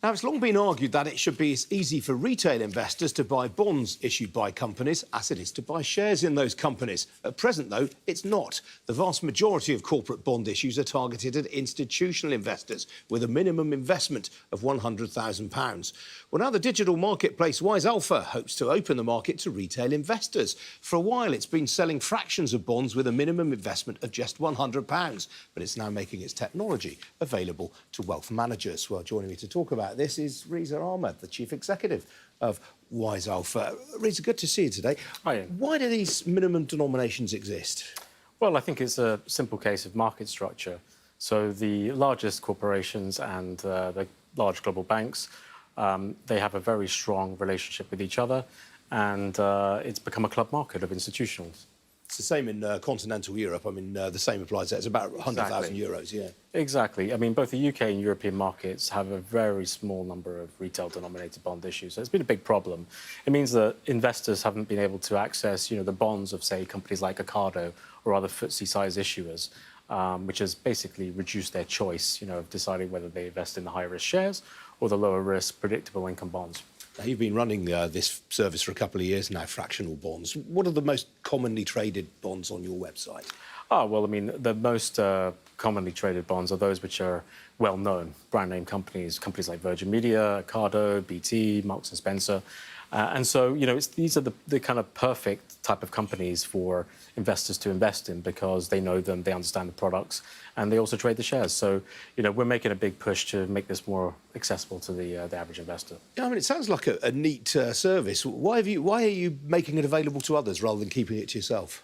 Now, it's long been argued that it should be as easy for retail investors to buy bonds issued by companies as it is to buy shares in those companies. At present, though, it's not. The vast majority of corporate bond issues are targeted at institutional investors with a minimum investment of £100,000. Well, now the digital marketplace WiseAlpha hopes to open the market to retail investors. For a while, it's been selling fractions of bonds with a minimum investment of just £100, but it's now making its technology available to wealth managers. Well, joining me to talk about this is Reza Ahmed, the Chief Executive of WiseAlpha. Reza, good to see you today. Hi. Why do these minimum denominations exist? Well, I think it's a simple case of market structure. So the largest corporations and the large global banks, they have a very strong relationship with each other, and it's become a club market of institutionals. It's the same in continental Europe. I mean, the same applies there. It's about 100,000 euros, yeah. Exactly. I mean, both the UK and European markets have a very small number of retail-denominated bond issues. So it's been a big problem. It means that investors haven't been able to access, the bonds of, say, companies like Ocado or other FTSE-size issuers, which has basically reduced their choice, of deciding whether they invest in the high-risk shares or the lower-risk predictable income bonds. Now, you've been running this service for a couple of years now, fractional bonds. What are the most commonly traded bonds on your website? Oh, well, I mean, the most commonly traded bonds are those which are well-known, brand-name companies like Virgin Media, Ocado, BT, Marks & Spencer. And so, these are the kind of perfect type of companies for investors to invest in because they know them, they understand the products, and they also trade the shares. So, we're making a big push to make this more accessible to the average investor. Yeah, I mean, it sounds like a neat service. Why are you making it available to others rather than keeping it to yourself?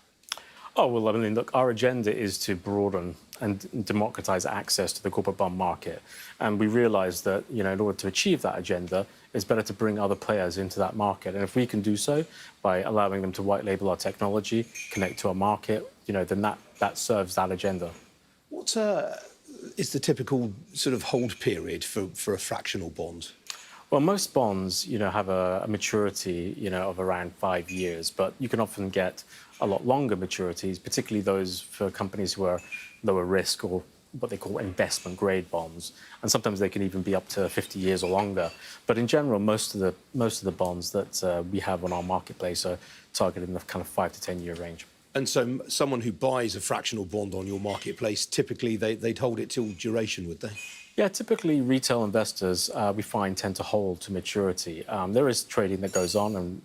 Oh, well, I mean, look, our agenda is to broaden and democratise access to the corporate bond market. And we realise that, in order to achieve that agenda, it's better to bring other players into that market. And if we can do so by allowing them to white label our technology, connect to our market, then that serves that agenda. What is the typical sort of hold period for a fractional bond? Well, most bonds, have a maturity, of around 5 years, but you can often get a lot longer maturities, particularly those for companies who are lower risk or what they call investment grade bonds. And sometimes they can even be up to 50 years or longer. But in general, most of the bonds that we have on our marketplace are targeted in the kind of 5 to 10 year range. And so someone who buys a fractional bond on your marketplace, typically they'd hold it till duration, would they? Yeah, typically retail investors, we find, tend to hold to maturity. There is trading that goes on,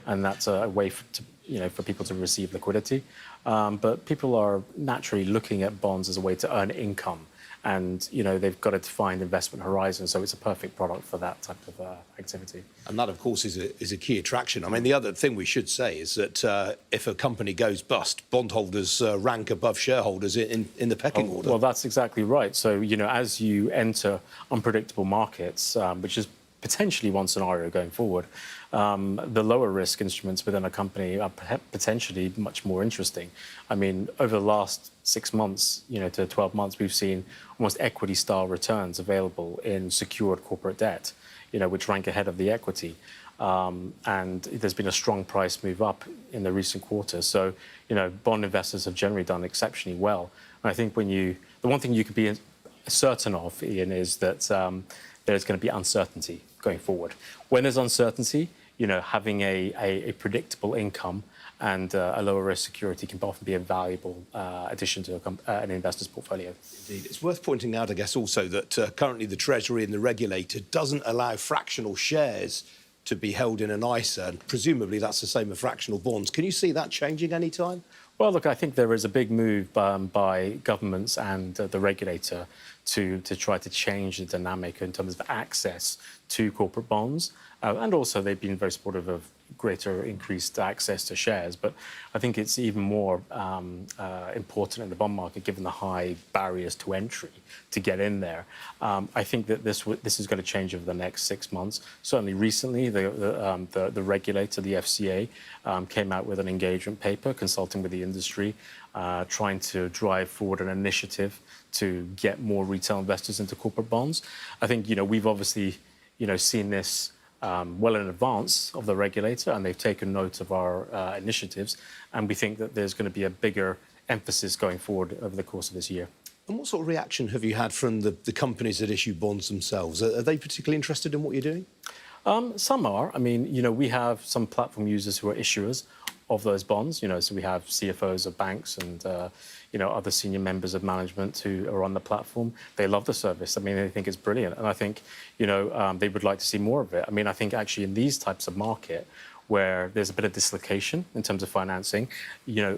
and that's a way for people to receive liquidity. But people are naturally looking at bonds as a way to earn income, and they've got a defined investment horizon, so it's a perfect product for that type of activity. And that, of course, is a key attraction. I mean, the other thing we should say is that if a company goes bust, bondholders rank above shareholders in the pecking order. Well, that's exactly right. So, as you enter unpredictable markets, which is potentially one scenario going forward, the lower risk instruments within a company are potentially much more interesting. I mean, over the last 6 months, to 12 months, we've seen almost equity-style returns available in secured corporate debt, which rank ahead of the equity. And there's been a strong price move up in the recent quarters. So, bond investors have generally done exceptionally well. And I think the one thing you can be certain of, Ian, is that there's going to be uncertainty going forward. When there's uncertainty, having a predictable income and a lower risk security can often be a valuable addition to an investor's portfolio. Indeed. It's worth pointing out, I guess, also that currently the Treasury and the regulator doesn't allow fractional shares to be held in an ISA, and presumably that's the same with fractional bonds. Can you see that changing any time? Well, look, I think there is a big move by governments and the regulator to try to change the dynamic in terms of access to corporate bonds. And also they've been very supportive of greater increased access to shares. But I think it's even more important in the bond market, given the high barriers to entry to get in there. I think that this is going to change over the next 6 months. Certainly recently, the regulator, the FCA, came out with an engagement paper consulting with the industry, trying to drive forward an initiative to get more retail investors into corporate bonds. I think, we've obviously, seen this well in advance of the regulator, and they've taken note of our initiatives, and we think that there's going to be a bigger emphasis going forward over the course of this year. And what sort of reaction have you had from the companies that issue bonds themselves? Are they particularly interested in what you're doing? Some are. I mean, we have some platform users who are issuers of those bonds. So we have CFOs of banks and other senior members of management who are on the platform. They love the service. I mean, they think it's brilliant, and I think they would like to see more of it. I mean, I think actually in these types of market where there's a bit of dislocation in terms of financing,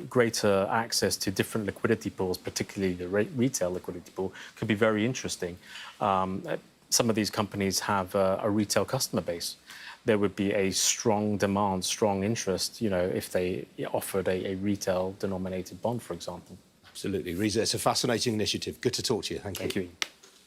greater access to different liquidity pools, particularly the retail liquidity pool, could be very interesting. Some of these companies have a retail customer base. There would be a strong demand, strong interest, if they offered a retail-denominated bond, for example. Absolutely. Reza, it's a fascinating initiative. Good to talk to you. Thank you. Thank you.